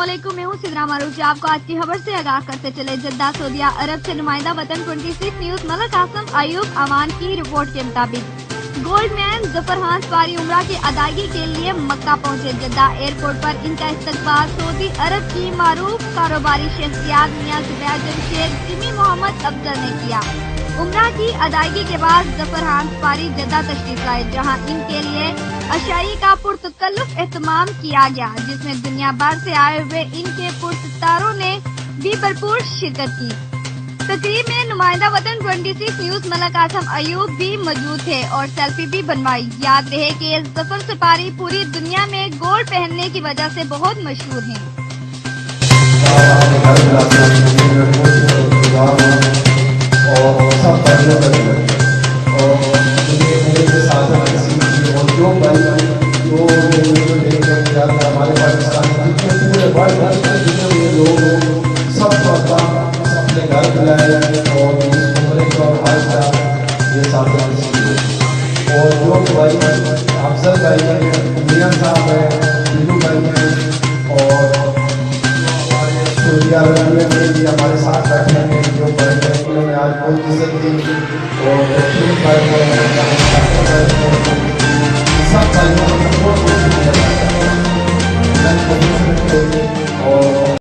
अस्सलामुअलैकुम, मैं हूँ सिद्रा मारूफ। आपको आज की खबर से आगाह करते चले। जद्दा सऊदी अरब से नुमाइंदा वतन 26 न्यूज मलक आसम अयूब अमान की रिपोर्ट के मुताबिक गोल्डमैन जफर पारी उम्रा की अदायगी के लिए मक्का पहुँचे। जद्दा एयरपोर्ट पर इनका इस्तकबाल सऊदी अरब की मारूफ कारोबारी शख्सियत मियां जुबैर जमशेद जिमी मोहम्मद अफजल ने किया। उम्रा की अदायगी के बाद जफर पारी जद्दा तशरीफ लाए, जहां इनके लिए अशाई का पुरतकल्लुफ एहतमाम किया गया, जिसमें दुनिया भर से आए हुए इनके पुरस्कारों ने भी भरपूर शिरकत की। तकरीब में नुमाइंदा वतन 26 न्यूज मलक आसम अयूब भी मौजूद थे और सेल्फी भी बनवाई। याद रहे कि जफर सपारी पूरी दुनिया में गोल्ड पहनने की वजह से बहुत मशहूर हैं। हमारे पाकिस्तान पूरे वर्ल्ड जितने लोग सब अपने घर बुलाए और इस उम्र को आज का ये साथ और जो भाई अफजल भाई हैं, मियां साहब हैं, बिल्लू भाई हैं और हमारे सऊदी अरब में भी हमारे साथ बैठे हैं जो बड़े उन्होंने आज बहुत इज्जत दी और रशीद भाई सब भाइयों को बहुत